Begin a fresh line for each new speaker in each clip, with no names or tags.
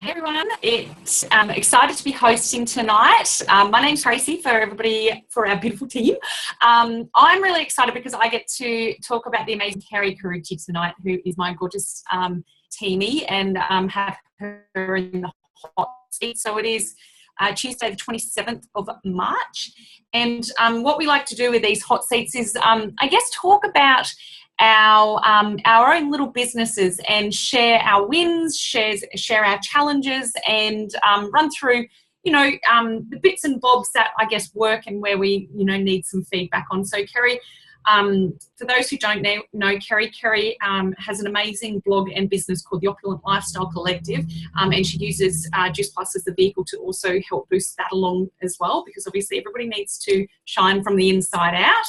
Hey everyone, I'm excited to be hosting tonight. My name's Tracy for everybody, for our beautiful team. I'm really excited because I get to talk about the amazing Kerrie tonight, who is my gorgeous teamie, and have her in the hot seat. So it is Tuesday the 27th of March. And what we like to do with these hot seats is, I guess, talk about our own little businesses and share our wins, share our challenges, and run through, the bits and bobs that I guess work and where we, need some feedback on. So Kerrie, for those who don't know Kerrie has an amazing blog and business called the Opulent Lifestyle Collective, and she uses Juice Plus as the vehicle to also help boost that along as well, because obviously everybody needs to shine from the inside out.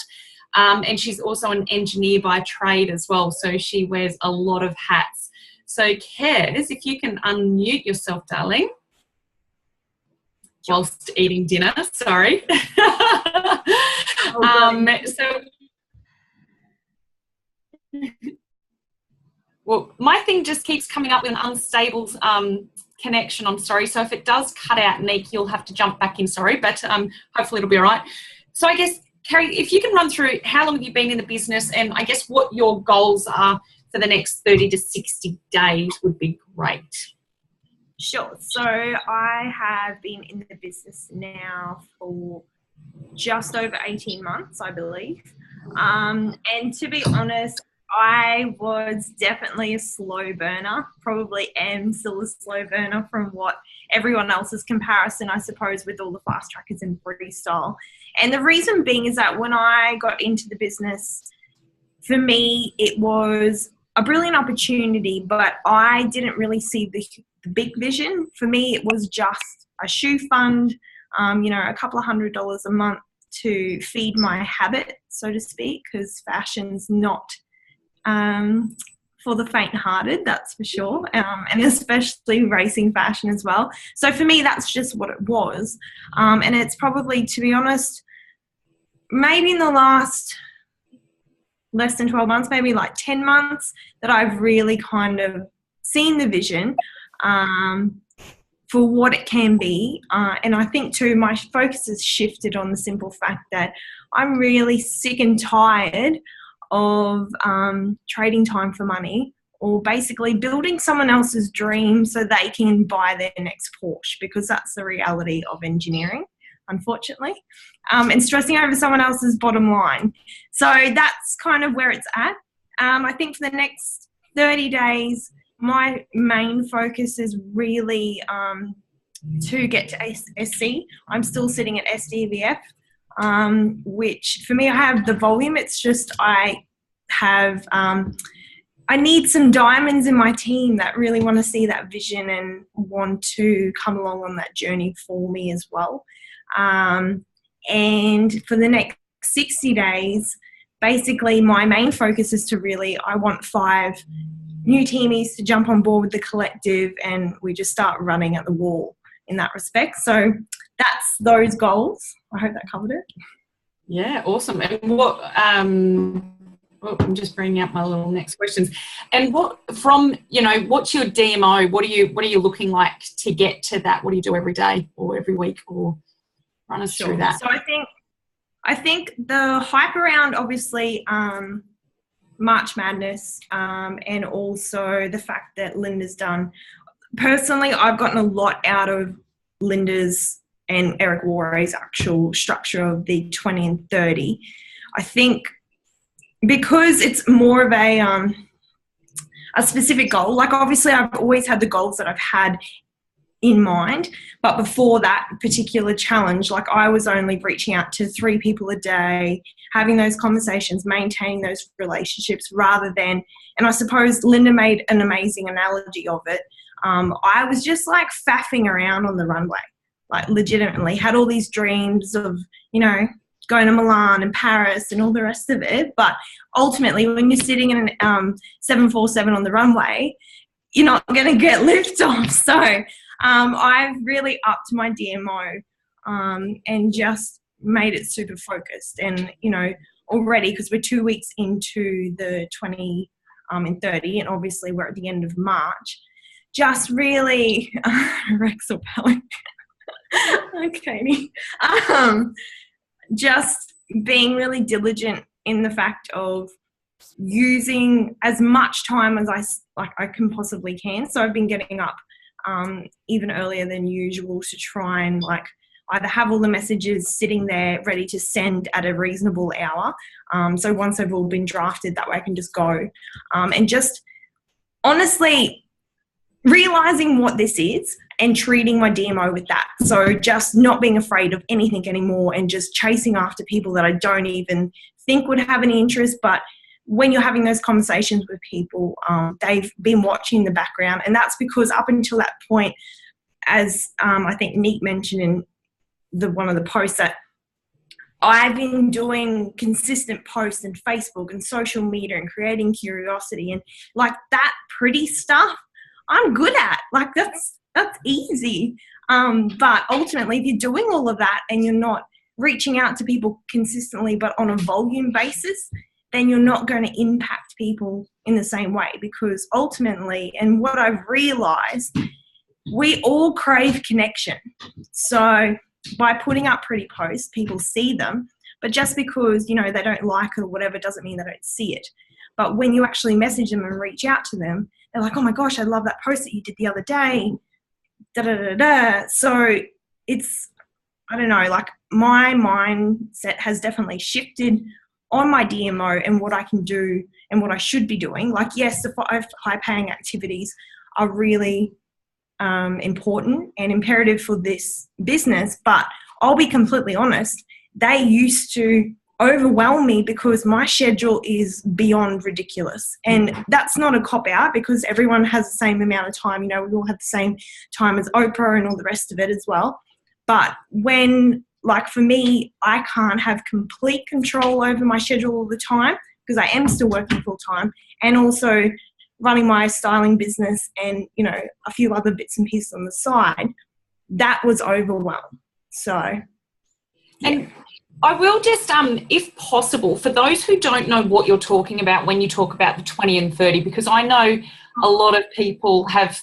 And she's also an engineer by trade as well, so she wears a lot of hats. So Kez, if you can unmute yourself, darling, whilst eating dinner, sorry. Well, my thing just keeps coming up with an unstable connection, I'm sorry. So if it does cut out, Nick, you'll have to jump back in, sorry, but hopefully it'll be all right. So I guess, Kerrie, if you can run through how long have you been in the business, and I guess what your goals are for the next 30 to 60 days would be great.
Sure. So I have been in the business now for just over 18 months, I believe. And to be honest, I was definitely a slow burner, probably am still a slow burner from what everyone else's comparison, I suppose, with all the fast trackers in freestyle. And the reason being is that when I got into the business, for me, it was a brilliant opportunity, but I didn't really see the big vision. For me, it was just a shoe fund, a couple of $100 a month to feed my habit, so to speak, because fashion's not for the faint-hearted, that's for sure, and especially racing fashion as well. So for me, that's just what it was, and it's probably, to be honest, maybe in the last less than 12 months, maybe like 10 months, that I've really kind of seen the vision for what it can be, and I think too my focus has shifted on the simple fact that I'm really sick and tired of trading time for money, or basically building someone else's dream so they can buy their next Porsche, because that's the reality of engineering, unfortunately, and stressing over someone else's bottom line. So that's kind of where it's at. I think for the next 30 days, my main focus is really to get to SC. I'm still sitting at SDVF. Which for me, I have the volume. It's just I need some diamonds in my team that really want to see that vision and want to come along on that journey for me as well. And for the next 60 days, basically my main focus is to really, I want 5 new teamies to jump on board with the collective, and we just start running at the wall in that respect. So that's those goals. I hope that covered it.
Yeah, awesome. And what, I'm just bringing up my little next questions. And what from, what's your DMO? What are you looking like to get to that? What do you do every day or every week, or run us through that?
So I think the hype around, obviously, March Madness, and also the fact that Linda's done. Personally, I've gotten a lot out of Linda's and Eric Warray's actual structure of the 20 and 30. I think because it's more of a specific goal, like obviously I've always had the goals that I've had in mind, but before that particular challenge, like I was only reaching out to 3 people a day, having those conversations, maintaining those relationships rather than, and I suppose Linda made an amazing analogy of it. I was just like faffing around on the runway, like legitimately had all these dreams of, going to Milan and Paris and all the rest of it. But ultimately when you're sitting in an 747 on the runway, you're not going to get lift off. So I've really upped my DMO and just made it super focused. And, already, because we're 2 weeks into the 20 and 30, and obviously we're at the end of March, just really, Rex or Pelly. Okay. Just being really diligent in the fact of using as much time as I can possibly can. So I've been getting up even earlier than usual to try and either have all the messages sitting there ready to send at a reasonable hour. So once they've all been drafted, that way I can just go. And just honestly realizing what this is and treating my DMO with that. So just not being afraid of anything anymore and just chasing after people that I don't even think would have any interest. But when you're having those conversations with people, they've been watching the background. And that's because up until that point, as I think Neat mentioned in one of the posts, that I've been doing consistent posts in Facebook and social media and creating curiosity and that pretty stuff I'm good at. That's easy. But ultimately, if you're doing all of that and you're not reaching out to people consistently but on a volume basis, then you're not going to impact people in the same way, because ultimately, and what I've realized, we all crave connection. So by putting up pretty posts, people see them, but just because, they don't like it or whatever doesn't mean they don't see it. But when you actually message them and reach out to them, they're like, oh my gosh, I love that post that you did the other day. Da, da, da, da. So it's, I don't know, my mindset has definitely shifted on my DMO and what I can do and what I should be doing. Yes, the high-paying activities are really important and imperative for this business, but I'll be completely honest, they used to overwhelm me because my schedule is beyond ridiculous. And that's not a cop-out, because everyone has the same amount of time. We all have the same time as Oprah and all the rest of it as well. But when, for me, I can't have complete control over my schedule all the time, because I am still working full-time and also running my styling business and, a few other bits and pieces on the side, that was overwhelmed. So, yeah.
And I will just, if possible, for those who don't know what you're talking about when you talk about the 20 and 30, because I know a lot of people have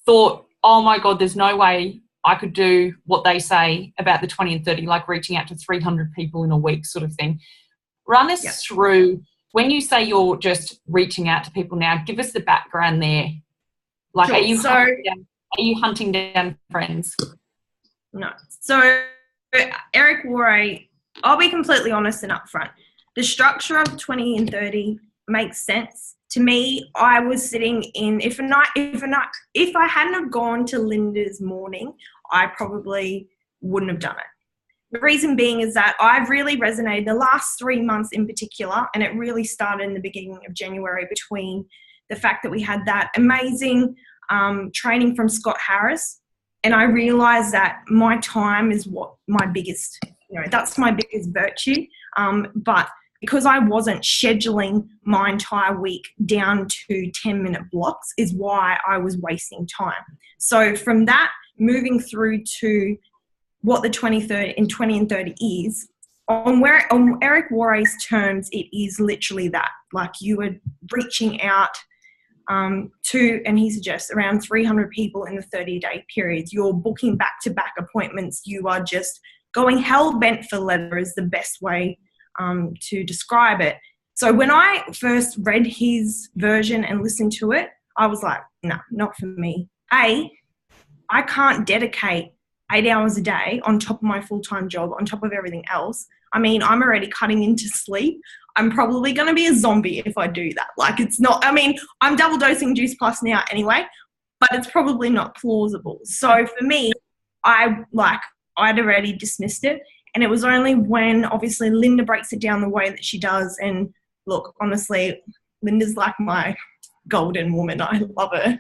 thought, oh my God, there's no way I could do what they say about the 20 and 30, like reaching out to 300 people in a week sort of thing. Run us through, when you say you're just reaching out to people now, give us the background there. Sure. Are you hunting down friends?
No. So Eric Worre, I'll be completely honest and upfront. The structure of 20 and 30 makes sense. To me, I was sitting in, if I hadn't have gone to Linda's morning, I probably wouldn't have done it. The reason being is that I've really resonated the last 3 months in particular, and it really started in the beginning of January, between the fact that we had that amazing training from Scott Harris, and I realized that my time is what my biggest, that's my biggest virtue. But because I wasn't scheduling my entire week down to 10-minute blocks is why I was wasting time. So from that, moving through to what the 20 and 30 is, on Eric Worre's terms, it is literally that. You are reaching out to, and he suggests, around 300 people in the 30-day periods. You're booking back-to-back appointments. You are just going hell-bent for leather is the best way to describe it. So when I first read his version and listened to it, I was like, no, not for me. I can't dedicate 8 hours a day on top of my full-time job, on top of everything else. I mean, I'm already cutting into sleep. I'm probably going to be a zombie if I do that. It's not, I'm double dosing Juice Plus now anyway, but it's probably not plausible. So for me, I'd already dismissed it. And it was only when, obviously, Linda breaks it down the way that she does. And look, honestly, Linda's like my golden woman. I love her.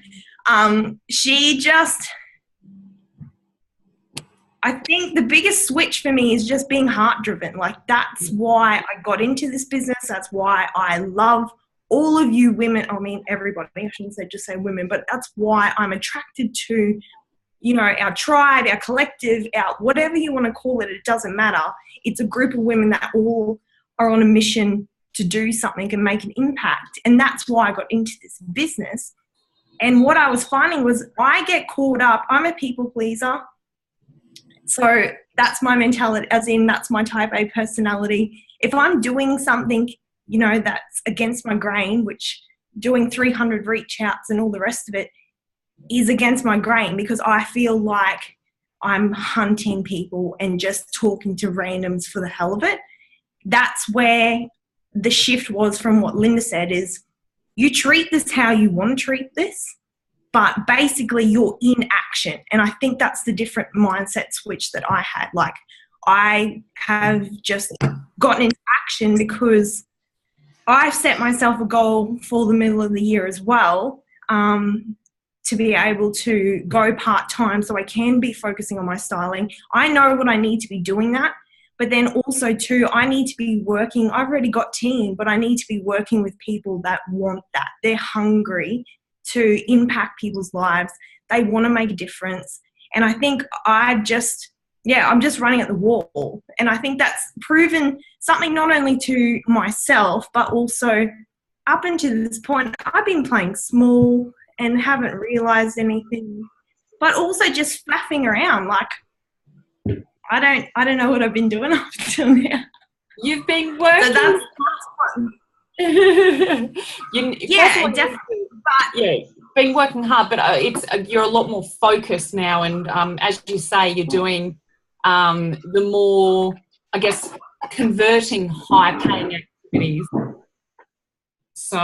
I think the biggest switch for me is just being heart-driven. That's why I got into this business. That's why I love all of you women. I mean, everybody. I shouldn't just say women, but that's why I'm attracted to, our tribe, our collective, our whatever you want to call it. It doesn't matter. It's a group of women that all are on a mission to do something and make an impact. And that's why I got into this business. And what I was finding was I get caught up. I'm a people pleaser. So that's my mentality, as in that's my type A personality. If I'm doing something, you know, that's against my grain, which doing 300 reach outs and all the rest of it is against my grain, because I feel like I'm hunting people and just talking to randoms for the hell of it. That's where the shift was from what Linda said, is you treat this how you want to treat this, but basically you're in action. And I think that's the different mindset switch that I had. Like, I have just gotten into action because I've set myself a goal for the middle of the year as well, to be able to go part-time so I can be focusing on my styling. I know what I need to be doing that, but then also too, I need to be working. I've already got team, but I need to be working with people that want that. They're hungry to impact people's lives. They want to make a difference. And I think I'm just running at the wall. And I think that's proven something not only to myself, but also up until this point, I've been playing small and haven't realized anything, but also just faffing around. Like, I don't know what I've been doing up until now.
You've been working.
So that's
yeah, definitely. But yeah, been working hard, but you're a lot more focused now, and as you say, you're doing the more, I guess, converting high-paying activities. So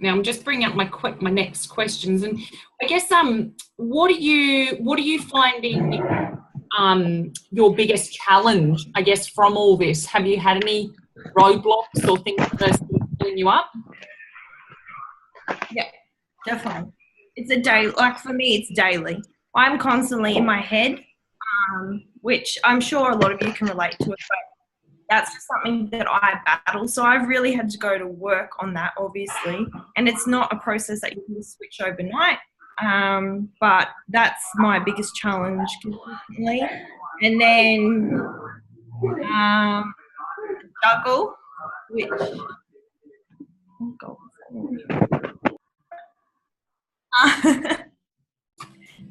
now I'm just bringing up my next questions, and I guess what are you finding your biggest challenge, I guess, from all this? Have you had any roadblocks or things that are pulling you up?
Yeah, definitely. It's a day. Like, for me, it's daily. I'm constantly in my head, which I'm sure a lot of you can relate to it, but that's just something that I battle. So I've really had to go to work on that, obviously. And it's not a process that you can switch overnight. But that's my biggest challenge consistently. And then juggle, which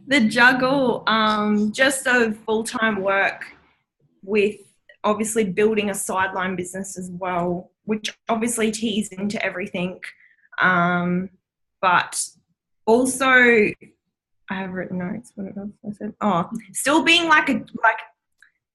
the juggle, just of full-time work with obviously building a sideline business as well, which obviously tees into everything. But also, I have written notes. What else I said? Oh, still being like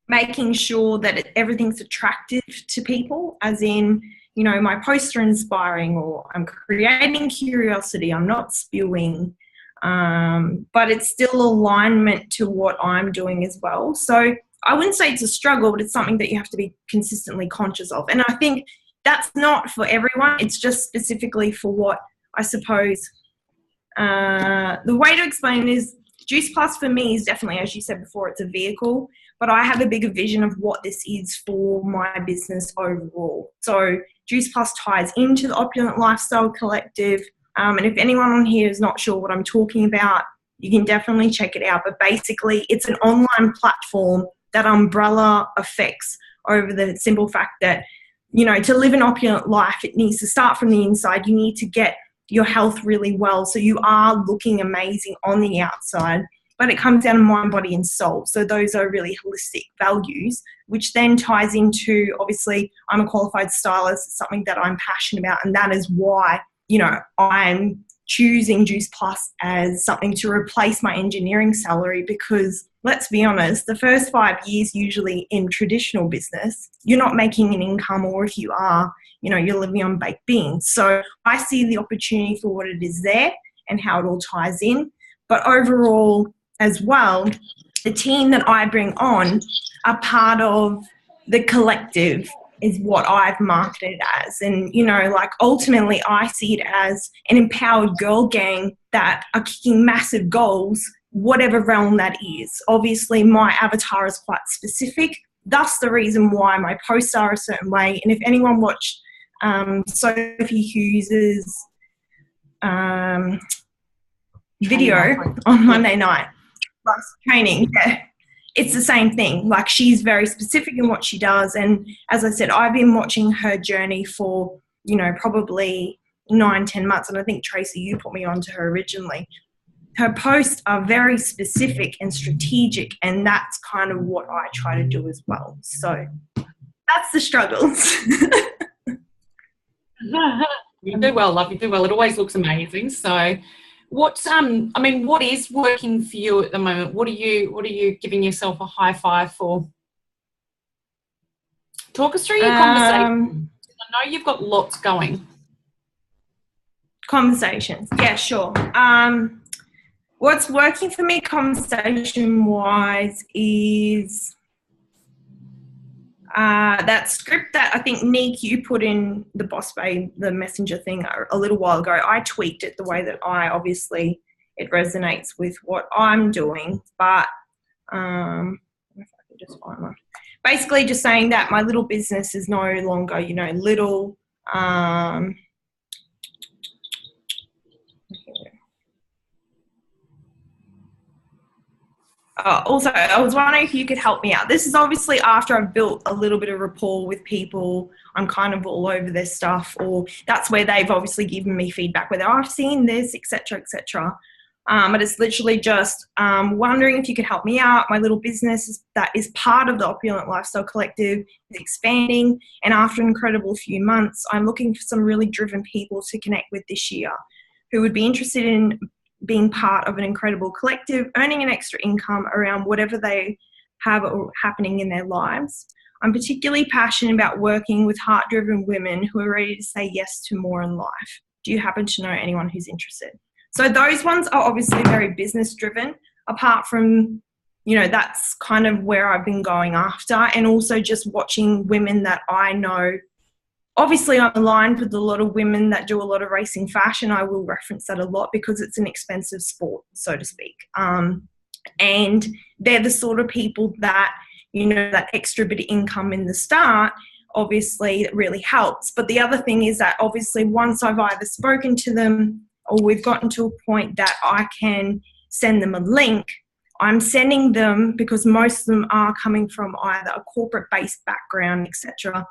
making sure that everything's attractive to people, as in, you know, my posts are inspiring, or I'm creating curiosity, I'm not spewing, but it's still alignment to what I'm doing as well. So I wouldn't say it's a struggle, but it's something that you have to be consistently conscious of. And I think that's not for everyone. It's just specifically for what I suppose the way to explain it is, Juice Plus for me is definitely, as you said before, it's a vehicle, but I have a bigger vision of what this is for my business overall. So Juice Plus ties into the Opulent Lifestyle Collective. And if anyone on here is not sure what I'm talking about, you can definitely check it out. But basically, it's an online platform that umbrella affects over the simple fact that, you know, to live an opulent life, it needs to start from the inside. You need to get your health really well, so you are looking amazing on the outside, but it comes down to mind, body and soul. So those are really holistic values, which then ties into, obviously, I'm a qualified stylist. It's something that I'm passionate about, and that is why, you know, I'm choosing Juice Plus as something to replace my engineering salary, because let's be honest, the first 5 years usually in traditional business, you're not making an income, or if you are, you know, you're living on baked beans. So I see the opportunity for what it is there and how it all ties in. But overall as well, the team that I bring on are part of the collective is what I've marketed as. And, you know, like, ultimately I see it as an empowered girl gang that are kicking massive goals, whatever realm that is. Obviously my avatar is quite specific. Thus the reason why my posts are a certain way. And if anyone watched Sophie Hughes's video on Monday night, training, yeah, it's the same thing. Like, she's very specific in what she does. And as I said, I've been watching her journey for, you know, probably 9-10 months. And I think, Tracy, you put me on to her originally. her posts are very specific and strategic, and that's kind of what I try to do as well. So that's the struggles.
You do well, love. You do well. It always looks amazing. So, what is working for you at the moment? What are you giving yourself a high five for? Talk us through your conversation. I know you've got lots going.
Conversations, yeah, sure. What's working for me conversation-wise is that script that I think, Nick, you put in the Boss Babe, the messenger thing a little while ago. I tweaked it the way that it resonates with what I'm doing. But if I could just find one. Basically just saying that my little business is no longer, little. Also, I was wondering if you could help me out. This is obviously after I've built a little bit of rapport with people. I'm kind of all over their stuff, or that's where they've obviously given me feedback, whether I've seen this, etc., etc. But it's literally just wondering if you could help me out. My little business that is part of the Opulent Lifestyle Collective is expanding, and after an incredible few months, I'm looking for some really driven people to connect with this year who would be interested in being part of an incredible collective, earning an extra income around whatever they have happening in their lives. I'm particularly passionate about working with heart-driven women who are ready to say yes to more in life. Do you happen to know anyone who's interested? So those ones are obviously very business-driven, apart from, that's kind of where I've been going after, and also just watching women that I know. Obviously, I'm aligned with a lot of women that do a lot of racing fashion. I will reference that a lot because it's an expensive sport, so to speak. And they're the sort of people that, that extra bit of income in the start, obviously, it really helps. But the other thing is that obviously once I've either spoken to them or we've gotten to a point that I can send them a link, I'm sending them, because most of them are coming from either a corporate-based background, etc.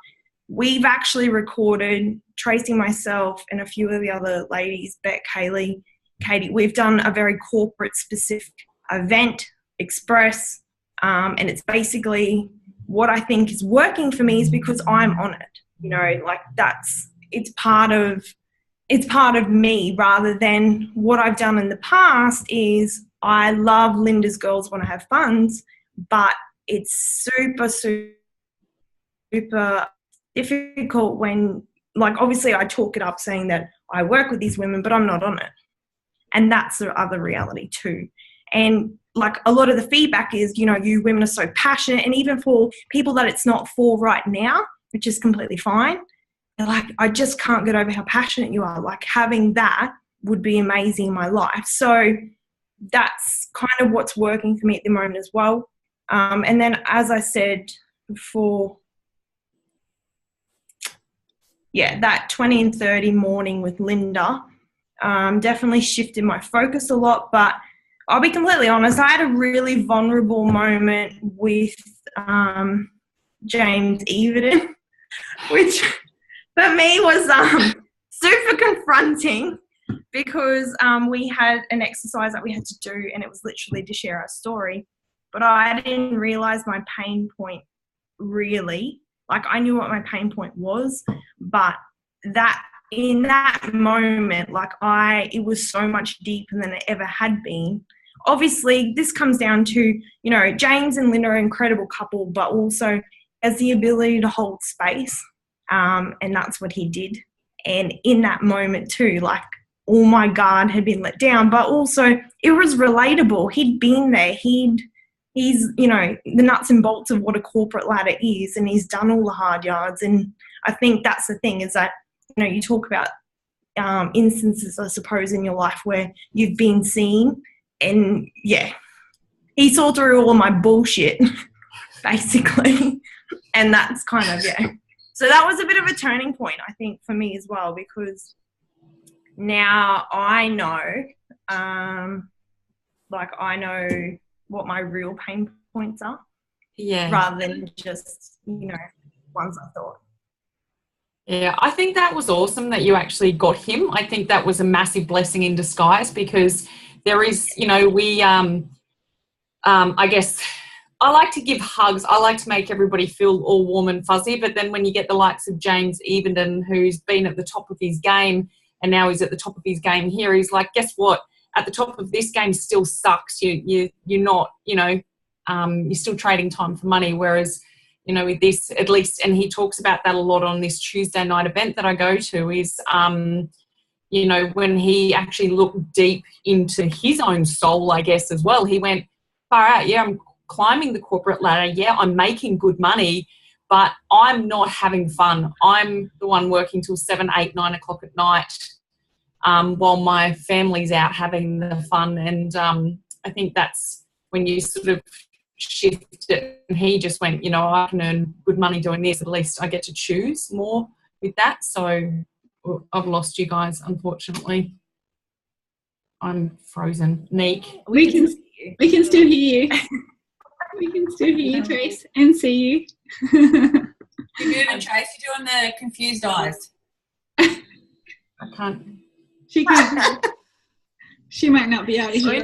We've actually recorded, Tracy, myself, and a few of the other ladies, Beck, Kaylee, Katie, we've done a very corporate-specific event, Express, and it's basically what I think is working for me is because I'm on it. It's part of me, rather than what I've done in the past is I love Linda's Girls Want to Have Funds, but it's super, super difficult when, obviously I talk it up saying that I work with these women, but I'm not on it. And that's the other reality too. And a lot of the feedback is, you women are so passionate, and even for people that it's not for right now, which is completely fine, they're like, I just can't get over how passionate you are. Having that would be amazing in my life. So that's kind of what's working for me at the moment as well. And then, as I said before, that 20 and 30 morning with Linda definitely shifted my focus a lot. But I'll be completely honest, I had a really vulnerable moment with James Everton, which for me was super confronting, because we had an exercise that we had to do, and it was literally to share our story. But I didn't realise my pain point really. I knew what my pain point was, but that in that moment, it was so much deeper than it ever had been. Obviously, this comes down to, James and Linda are an incredible couple, but also has the ability to hold space, and that's what he did. And in that moment too, all my guard had been let down, but also it was relatable. He'd been there. He's, the nuts and bolts of what a corporate ladder is, and he's done all the hard yards. And I think that's the thing, is that, you talk about instances, I suppose, in your life where you've been seen, and he saw through all of my bullshit, basically. And that's kind of, So that was a bit of a turning point, I think, for me as well, because now I know, I know what my real pain points are, rather than just, ones I thought.
Yeah, I think that was awesome that you actually got him. I think that was a massive blessing in disguise, because there is, you know, we, I guess I like to give hugs. I like to make everybody feel all warm and fuzzy. But then when you get the likes of James Evenden, who's been at the top of his game and now he's at the top of his game here, he's like, guess what? At the top of this game still sucks. You're not, you know, you're still trading time for money. Whereas, you know, with this, at least, and he talks about that a lot on this Tuesday night event that I go to, is, you know, when he actually looked deep into his own soul, I guess, as well, he went, far out, yeah, I'm climbing the corporate ladder, yeah, I'm making good money, but I'm not having fun. I'm the one working till 7, 8, 9 o'clock at night while my family's out having the fun. And I think that's when you sort of shift it. And he just went, you know, I can earn good money doing this. At least I get to choose more with that. So I've lost you guys, unfortunately. I'm frozen. Neek.
We can still hear you. We can still hear you, Trace, and see you.
You're moving, Trace. You're doing the confused eyes.
I can't.
She can't. She might not be able to hear.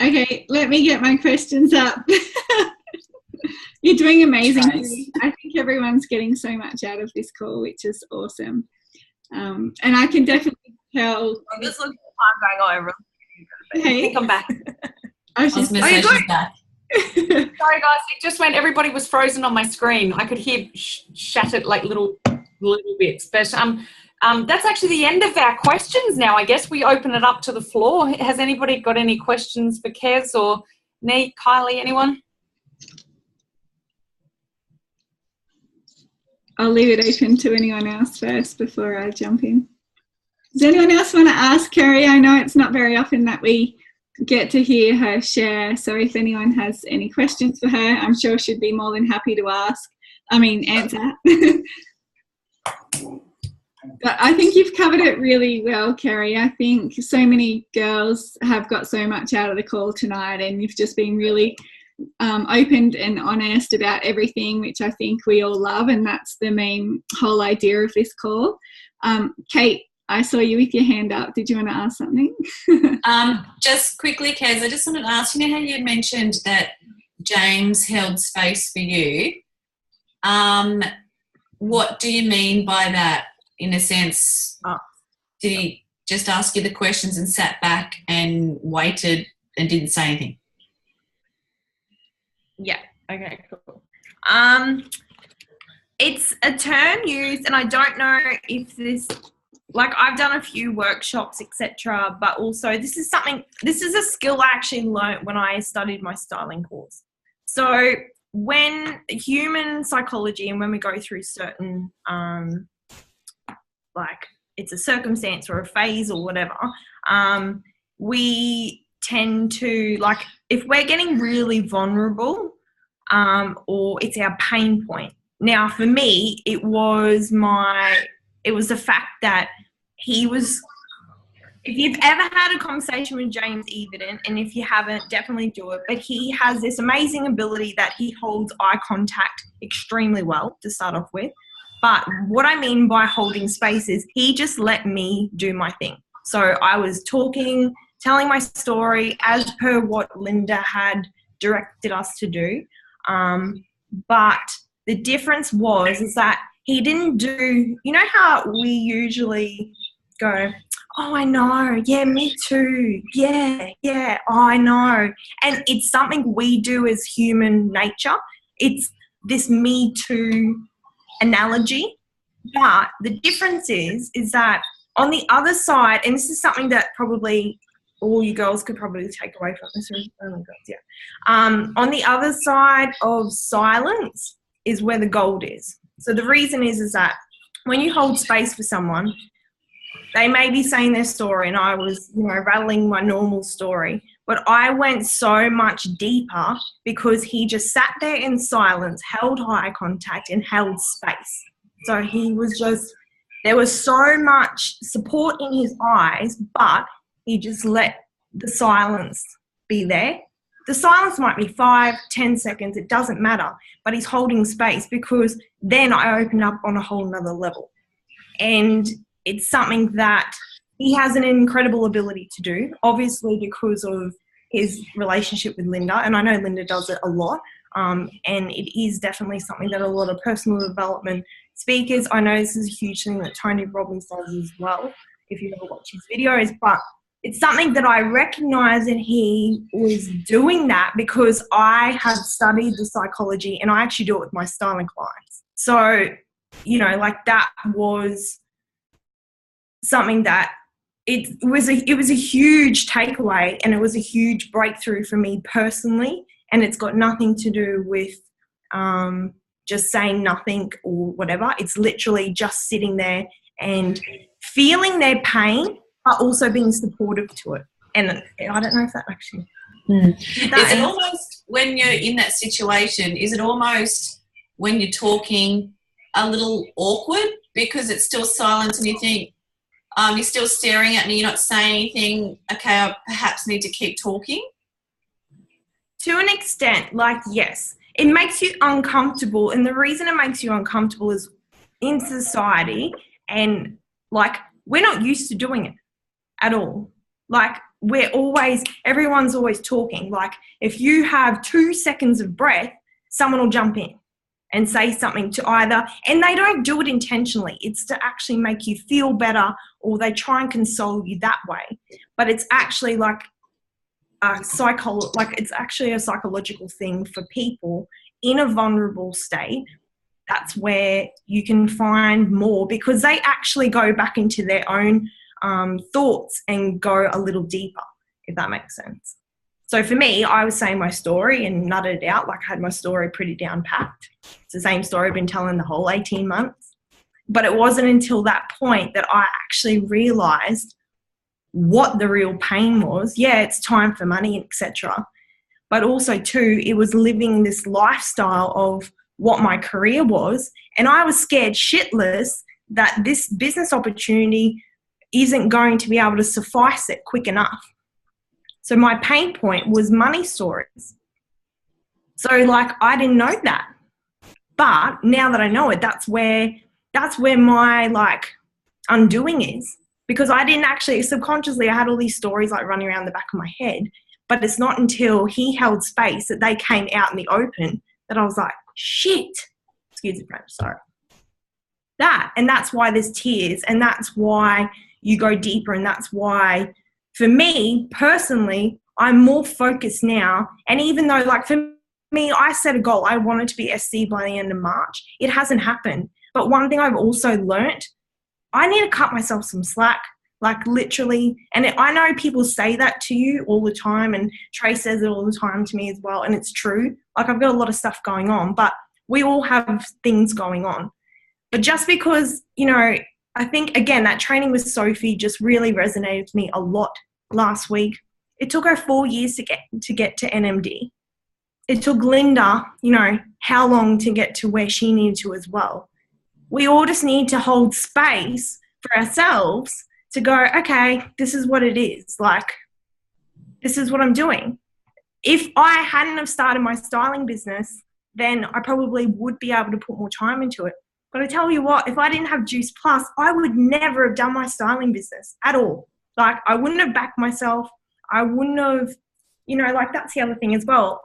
Okay, let me get my questions up. You're doing amazing. I think everyone's getting so much out of this call, which is awesome. And I can definitely tell.
I'm just looking at the time going over.
Hey, I think I'm back.
I was just
she's back.
Sorry, guys. It just went. Everybody was frozen on my screen. I could hear shattered like little bits. But that's actually the end of our questions now. I guess we open it up to the floor. Has anybody got any questions for Kez or Neek, Kylie, anyone?
I'll leave it open to anyone else first before I jump in. Does anyone else want to ask Kerrie? I know it's not very often that we get to hear her share. So if anyone has any questions for her, I'm sure she'd be more than happy to answer. But I think you've covered it really well, Kerrie. I think so many girls have got so much out of the call tonight, and you've just been really open and honest about everything, which I think we all love, and that's the main whole idea of this call. Kate, I saw you with your hand up. Did you want to ask something?
Just quickly, Kez, I just wanted to ask, you know how you mentioned that James held space for you? What do you mean by that? In a sense, did he just ask you the questions and sat back and waited and didn't say anything?
Yeah. Okay, cool. It's a term used, and I don't know if this, like, I've done a few workshops, etc., but also this is a skill I actually learnt when I studied my styling course. So when human psychology and when we go through certain, like it's a circumstance or a phase or whatever, we tend to, like, if we're getting really vulnerable, or it's our pain point. Now, for me, it was the fact that he was, if you've ever had a conversation with James Evenden, and if you haven't, definitely do it, but he has this amazing ability that he holds eye contact extremely well to start off with. But what I mean by holding space is he just let me do my thing. So I was talking, telling my story as per what Linda had directed us to do. But the difference is that he didn't do, you know how we usually go, oh, I know, yeah, me too, yeah, oh, I know. And it's something we do as human nature. It's this me too analogy. But the difference is that on the other side, and this is something that probably all you girls could probably take away from this. Oh my God, yeah. On the other side of silence is where the gold is. So the reason is that when you hold space for someone, they may be saying their story, and I was, rattling my normal story, but I went so much deeper because he just sat there in silence, held eye contact, and held space. So he was just, there was so much support in his eyes, but he just let the silence be there. The silence might be 5, 10 seconds, it doesn't matter, but he's holding space because then I open up on a whole nother level. And it's something that he has an incredible ability to do, obviously because of his relationship with Linda, and I know Linda does it a lot, and it is definitely something that a lot of personal development speakers, I know this is a huge thing that Tony Robbins does as well, if you ever watch his videos, but it's something that I recognise that he was doing that because I had studied the psychology and I actually do it with my styling clients. So, you know, like that was something that it was a huge takeaway, and it was a huge breakthrough for me personally, and it's got nothing to do with just saying nothing or whatever. It's literally just sitting there and feeling their pain, but also being supportive to it. And I don't know if that actually...
Is it almost, when you're in that situation, is it almost when you're talking a little awkward because it's still silence and you think, you're still staring at me, you're not saying anything, okay, I perhaps need to keep talking?
To an extent, like, yes. It makes you uncomfortable, and the reason it makes you uncomfortable is in society, and, like, we're not used to doing it at all. Like, everyone's always talking. Like, if you have 2 seconds of breath, someone will jump in and say something to either, and they don't do it intentionally. It's to actually make you feel better, or they try and console you that way. But it's actually like it's actually a psychological thing for people in a vulnerable state. That's where you can find more, because they actually go back into their own thoughts and go a little deeper, if that makes sense. So for me, I was saying my story and nutted it out, like I had my story pretty down packed. It's the same story I've been telling the whole 18 months. But it wasn't until that point that I actually realised what the real pain was. Yeah, it's time for money, etc. But also too, it was living this lifestyle of what my career was. And I was scared shitless that this business opportunity isn't going to be able to suffice it quick enough. So my pain point was money stories. So like, I didn't know that. But now that I know it, that's where my like undoing is. Because I didn't actually, subconsciously, I had all these stories like running around the back of my head. But it's not until he held space that they came out in the open that I was like, shit. Excuse me, French, sorry. And that's why there's tears, and that's why you go deeper, and that's why, for me, personally, I'm more focused now. And even though, like, for me, I set a goal. I wanted to be SC by the end of March. It hasn't happened. But one thing I've also learnt, I need to cut myself some slack, like literally. And I know people say that to you all the time, and Trey says it all the time to me as well, and it's true. Like, I've got a lot of stuff going on, but we all have things going on. But just because, you know, I think, again, that training with Sophie just really resonated with me a lot last week. It took her 4 years to get to NMD. It took Linda, you know, how long to get to where she needed to as well. We all just need to hold space for ourselves to go, okay, this is what it is. Like, this is what I'm doing. If I hadn't have started my styling business, then I probably would be able to put more time into it. But I tell you what, if I didn't have Juice Plus, I would never have done my styling business at all. Like, I wouldn't have backed myself. I wouldn't have, you know, like, that's the other thing as well.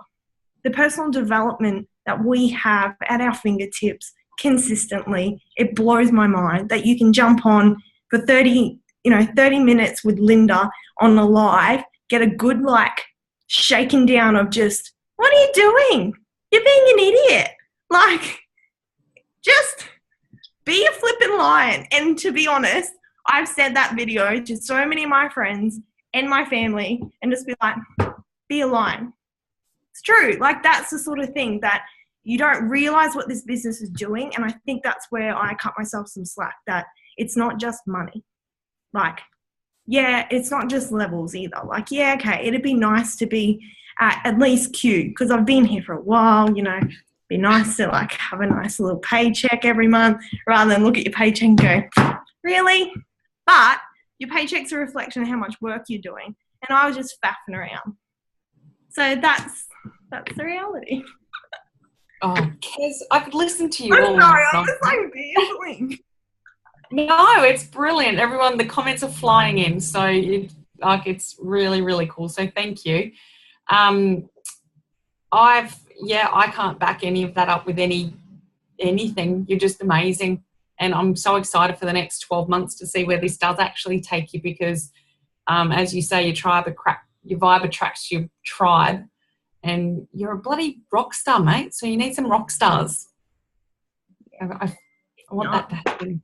The personal development that we have at our fingertips consistently, it blows my mind that you can jump on for 30 minutes with Linda on a live, get a good, like, shaking down of just, what are you doing? You're being an idiot. Like, just be a flipping lion. And to be honest, I've said that video to so many of my friends and my family, and just be like, be a lion. It's true. Like, that's the sort of thing that you don't realize what this business is doing. And I think that's where I cut myself some slack, that it's not just money. Like, yeah, it's not just levels either. Like, yeah, okay, it'd be nice to be at least Q, because I've been here for a while, you know. Be nice to, like, have a nice little paycheck every month, rather than look at your paycheck and go, really? But your paycheck's a reflection of how much work you're doing. And I was just faffing around. So that's the reality.
Oh, Kez, I could listen to you
I'm
all
sorry,
night.
I'm just like babbling.
No, it's brilliant. Everyone, the comments are flying in, so it's really, really cool. So thank you. I can't back any of that up with anything. You're just amazing, and I'm so excited for the next 12 months to see where this does actually take you, because as you say, your vibe attracts your tribe, and you're a bloody rock star, mate. So you need some rock stars. I want that to happen.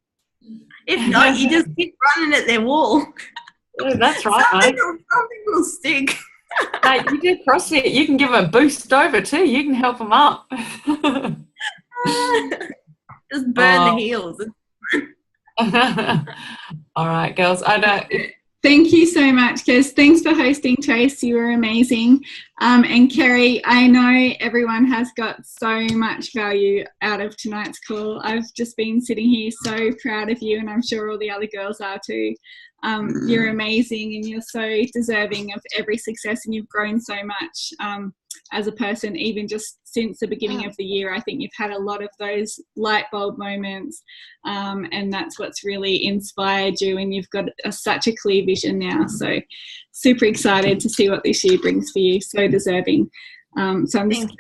If not, you just keep running at their wall.
Yeah, that's right, mate.
Something will stick.
Mate, you do CrossFit. You can give them a boost over too. You can help them up.
Just burn the heels.
All right, girls. I know.
Thank you so much, Kez. Thanks for hosting, Trace. You were amazing. And Kerrie, I know everyone has got so much value out of tonight's call. I've just been sitting here so proud of you, and I'm sure all the other girls are too. You're amazing, and you're so deserving of every success, and you've grown so much as a person, even just since the beginning of the year. I think you've had a lot of those light bulb moments, and that's what's really inspired you, and you've got such a clear vision now. So super excited to see what this year brings for you. So deserving. So I'm just